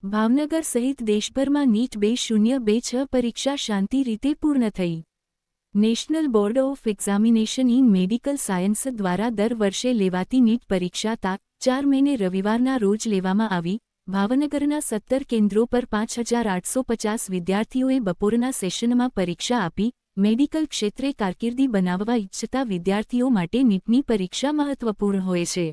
ભાવનગર સહિત દેશભરમાં નીટ 2026 પરીક્ષા શાંતિ રીતે પૂર્ણ થઈ। National board of examination in medical science દ્વારા દર વર્ષે લેવાતી નીટ પરીક્ષા તા 4 મેને રવિવારના રોજ લેવામાં આવી। ભાવનગરના 17 કેન્દ્રો પર 5850 વિદ્યાર્થીઓએ બપોરના સેશનમાં પરીક્ષા આપી। મેડિકલ ક્ષેત્રે કારકિર્દી બનાવવા ઇચ્છતા વિદ્યાર્થીઓ માટે નીટની પરીક્ષા મહત્વપૂર્ણ હોય છે।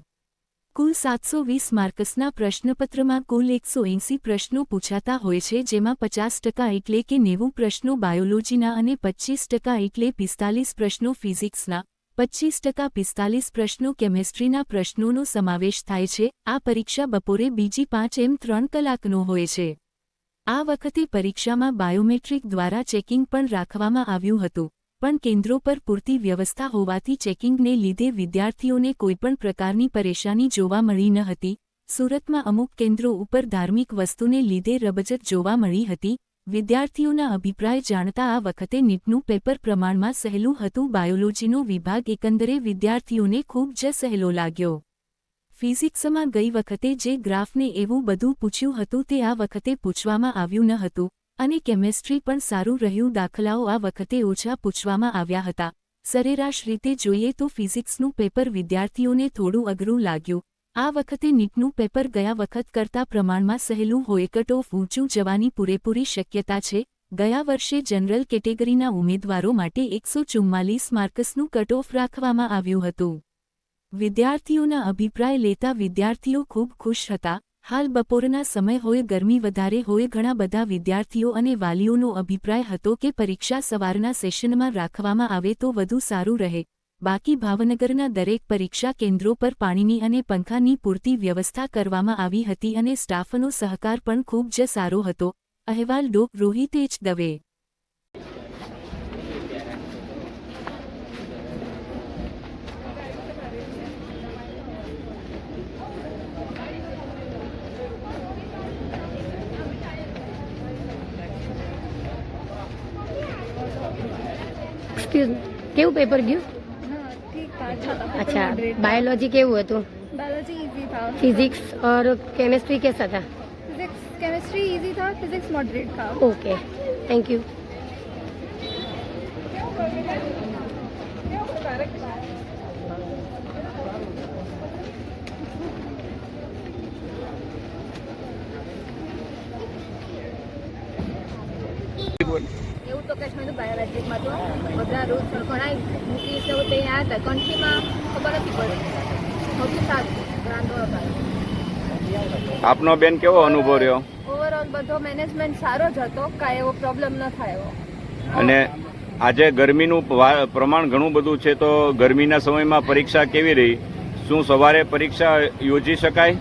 કુલ 720 માર્ક્સના પ્રશ્નપત્રમાં કુલ 180 પ્રશ્નો પૂછાતા હોય છે, જેમાં 50% એટલે કે 90 પ્રશ્નો બાયોલોજીના અને 25% એટલે 45 પ્રશ્નો ફિઝિક્સના, 25% 45 પ્રશ્નો કેમેસ્ટ્રીના પ્રશ્નોનો સમાવેશ થાય છે। આ પરીક્ષા બપોરે બીજી 5 કલાકનો હોય છે। આ વખતે પરીક્ષામાં બાયોમેટ્રિક દ્વારા ચેકિંગ પણ રાખવામાં આવ્યું હતું, પણ કેન્દ્રો પર પૂરતી વ્યવસ્થા હોવાથી ચેકિંગને લીધે વિદ્યાર્થીઓને કોઈપણ પ્રકારની પરેશાની જોવા મળી ન હતી। સુરતમાં અમુક કેન્દ્રો ઉપર ધાર્મિક વસ્તુને લીધે રબજત જોવા મળી હતી। વિદ્યાર્થીઓના અભિપ્રાય જાણતા આ વખતે નીટનું પેપર પ્રમાણમાં સહેલું હતું। બાયોલોજીનો વિભાગ એકંદરે વિદ્યાર્થીઓને ખૂબ જ સહેલો લાગ્યો। ફિઝિક્સમાં ગઈ વખતે જે ગ્રાફને એવું બધું પૂછ્યું હતું તે આ વખતે પૂછવામાં આવ્યું ન હતું, અને કેમેસ્ટ્રી પણ સારું રહ્યું। દાખલાઓ આ વખતે ઓછા પૂછવામાં આવ્યા હતા। સરેરાશ રીતે જોઈએ તો ફિઝિક્સનું પેપર વિદ્યાર્થીઓને થોડું અઘરું લાગ્યું। આ વખતે નીટનું પેપર ગયા વખત કરતાં પ્રમાણમાં સહેલું હોય, કટ ઓફ ઊંચું જવાની પૂરેપૂરી શક્યતા છે। ગયા વર્ષે જનરલ કેટેગરીના ઉમેદવારો માટે 144 માર્ક્સનું કટ ઓફ રાખવામાં આવ્યું હતું। વિદ્યાર્થીઓના અભિપ્રાય લેતા વિદ્યાર્થીઓ ખૂબ ખુશ હતા। હાલ બપોરના સમય હોય, ગરમી વધારે હોય, ઘણા બધા વિદ્યાર્થીઓ અને વાલીઓનો અભિપ્રાય હતો કે પરીક્ષા સવારના સેશનમાં રાખવામાં આવે તો વધુ સારું રહે। બાકી ભાવનગરના દરેક પરીક્ષા કેન્દ્રો પર પાણીની અને પંખાની પૂરતી વ્યવસ્થા કરવામાં આવી હતી અને સ્ટાફનો સહકાર પણ ખૂબ જ સારો હતો। અહેવાલ ડો. રોહિત એચ. દવે। केवं पेपर गયું? ठीक था, अच्छा था। अच्छा, बायोलॉजी केवं હતું? बायोलॉजी इजी था। फिजिक्स और केमिस्ट्री कैसा था? फिजिक्स केमिस्ट्री इजी था, फिजिक्स मॉडरेट था। Okay, thank you. એવું તો કઈ મેં બાયોલોજીમાં તો બધા રૂલ્સ ઘણા મૂકીશ ને તે યાદ હતા, કંટ્રીમાં ખબર નથી પડી। સૌથી સારું વાંધો હતો। આપનો બેન કેવો અનુભવ રહ્યો? ઓવરઓલ બધો મેનેજમેન્ટ સારો જ હતો, કાંઈ એવો પ્રોબ્લેમ ન થાય એવો। અને આજે ગરમીનું પ્રમાણ ઘણું બધું છે, તો ગરમીના સમયમાં પરીક્ષા કેવી રહી? શું સવારે પરીક્ષા યોજી શકાય?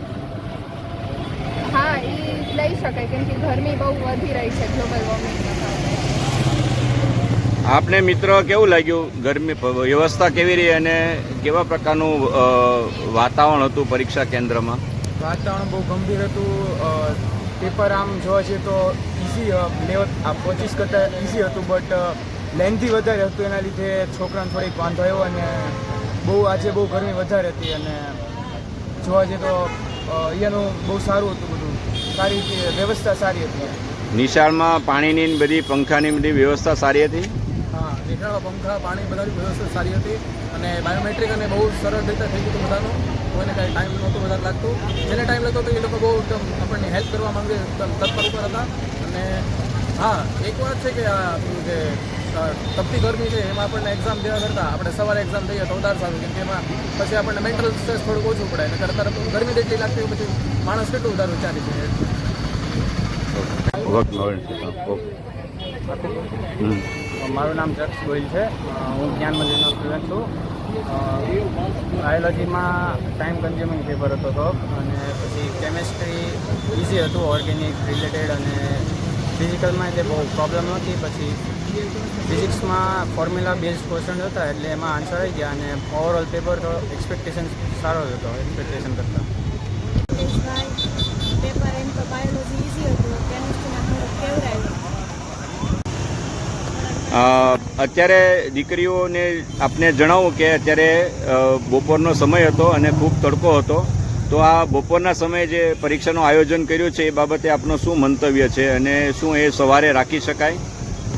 હા, એ લઈ શકાય, કેમ કે ગરમી બહુ વધી રહી છે ગ્લોબલ વોર્મિંગના કારણે। આપને મિત્ર કેવું લાગ્યું? ગરમી વ્યવસ્થા કેવી રહી અને કેવા પ્રકારનું વાતાવરણ હતું પરીક્ષા કેન્દ્રમાં? વાતાવરણ બહુ ગંભીર હતું। પેપર આમ જોવા જઈએ તો ઇઝી લેવલ 25 કરતાં ઇઝી હતું, બટ લેન્થી વધારે હતું, એના લીધે છોકરાને થોડીક વાંધો આવ્યો અને આજે બહુ ગરમી વધારે હતી। અને જોવા જઈએ તો અહીંયાનું બહુ સારું હતું, બધું સારી રીતે વ્યવસ્થા સારી હતી। નિશાળમાં પાણીની બધી પંખાની બધી વ્યવસ્થા સારી હતી? હા, નિશાળમાં પંખા પાણી બધાની વ્યવસ્થા સારી હતી અને બાયોમેટ્રિક અને બહુ સરળ રીતે થઈ ગયું બધાનું। કોઈને કાંઈ ટાઈમ નહોતું વધારે લાગતું, જેને ટાઈમ લાગતો હતો એ લોકો બહુ એકદમ આપણને હેલ્પ કરવા માંગે તત્પર ઉપર હતા। અને હા, એક વાત છે કે આ જે તપતી ગરમી છે એમાં આપણને એક્ઝામ દેવા કરતાં આપણે સવારે એક્ઝામ દઈએ તો વધારે સારું, કેમ કે એમાં પછી આપણને મેન્ટલ સ્ટ્રેસ થોડુંક ઓછું પડે અને કરતાં ગરમી જેટલી લાગતી હોય પછી માણસ કેટલું વધારે વિચારી છે। મારું નામ જક્ષ ગોહિલ છે। હું જ્ઞાન મંદિરનો સ્ટુડન્ટ છું। બાયોલોજીમાં ટાઈમ કન્ઝ્યુમિંગ પેપર હતો તો, અને પછી કેમેસ્ટ્રી ઇઝી હતું, ઓર્ગેનિક રિલેટેડ, અને ફિઝિકલમાં એટલે બહુ પ્રોબ્લેમ નહોતી। પછી ફિઝિક્સમાં ફોર્મ્યુલા બેઝડ ક્વેશ્ચન હતા એટલે એમાં આન્સર આવી ગયા, અને ઓવરઓલ પેપર તો એક્સપેક્ટેશન સારો હતો એક્સપેક્ટેશન કરતાં। પેપર એમ તો બાયોલોજી ઇઝી હતું, કેમિસ્ટ્રીમાં થોડુંક કેવરાયું। અત્યારે દીકરીઓને આપને જણાવું કે અત્યારે બપોરનો સમય હતો અને ખૂબ તડકો હતો, તો આ બપોરના સમયે જે પરીક્ષાનું આયોજન કર્યું છે એ બાબતે આપનું શું મંતવ્ય છે અને શું એ સવારે રાખી શકાય?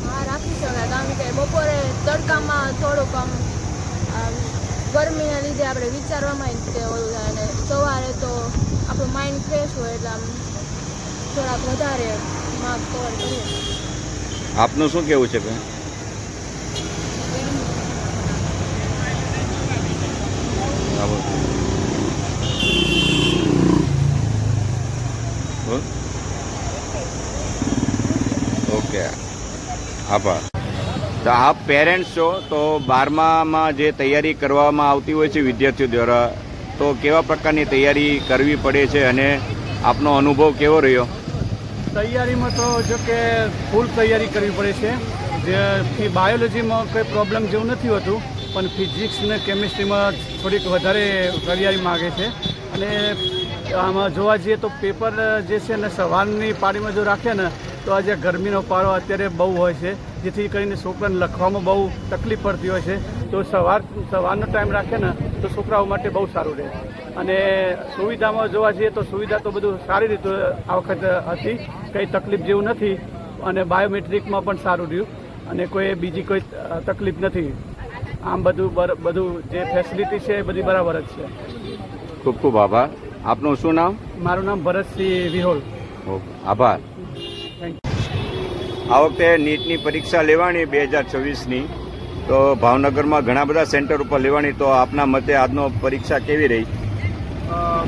હા, રાખી શકાય. કારણ કે બપોરે તડકામાં થોડુંક આમ ગરમીના લીધે આપણે વિચારવામાં તે ઓલું થાય, અને સવારે તો આપણું માઇન્ડ ફ્રેશ હોય એટલે આમ થોડાક વધારે માર્ક કવર કરીએ. આપનું શું કહેવું છે બેન? ઓકે, આભાર. તો આપ પેરેન્ટ્સ છો, તો 12માં જે તૈયારી કરવામાં આવતી હોય છે વિદ્યાર્થીઓ દ્વારા, તો કેવા પ્રકારની તૈયારી કરવી પડે છે અને આપનો અનુભવ કેવો રહ્યો? તૈયારીમાં તો જો કે ફૂલ તૈયારી કરવી પડે છે. જે બાયોલોજીમાં કંઈ પ્રોબ્લેમ જેવું નથી હોતું, પણ ફિઝિક્સ ને કેમિસ્ટ્રીમાં થોડીક વધારે તૈયારી માગે છે. અને આમાં જોવા જઈએ તો પેપર જે છે ને સવારની પાળીમાં જો રાખે ને તો આજે ગરમીનો પારો અત્યારે બહુ હોય છે, જેથી કરીને છોકરાને લખવામાં બહુ તકલીફ પડતી હોય છે. તો સવારનો ટાઈમ રાખે ને તો છોકરાઓ માટે બહુ સારું રહે. અને સુવિધામાં જોવા જઈએ તો સુવિધા તો બધું સારી રીતે આ વખત હતી, કંઈ તકલીફ જેવું નથી. અને બાયોમેટ્રિકમાં પણ સારું રહ્યું અને કોઈ બીજી કોઈ તકલીફ નથી. આમ બધું જે ફેસિલિટી છે એ બધી બરાબર જ છે. ખૂબ ખૂબ આભાર. આપનું શું નામ? મારું નામ ભરતસિંહ વિહોલ. આભાર. થેન્ક આ વખતે નીટની પરીક્ષા લેવાની 2026ની, તો ભાવનગરમાં ઘણા બધા સેન્ટર ઉપર લેવાની, તો આપના મતે આજનો પરીક્ષા કેવી રહી?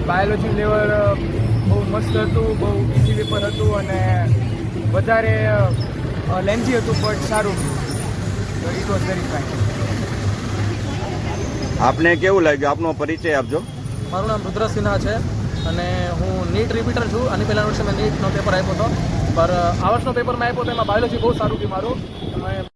બાયોલોજી લેવલ બહુ મસ્ત હતું, બહુ ઇઝી પેપર હતું અને વધારે લેન્થી હતું, પણ સારું હતું. It was very fine. આપને કેવું લાગ્યું? આપનો પરિચય આપજો. મારું નામ રુદ્ર સિન્હા છે અને હું નીટ રિપીટર છું. આની પહેલાં વર્ષે મેં નીટનો પેપર આપ્યો હતો, પણ આ વર્ષનો પેપર મેં આપ્યો તો એમાં બાયોલોજી બહુ સારું ગયું મારું.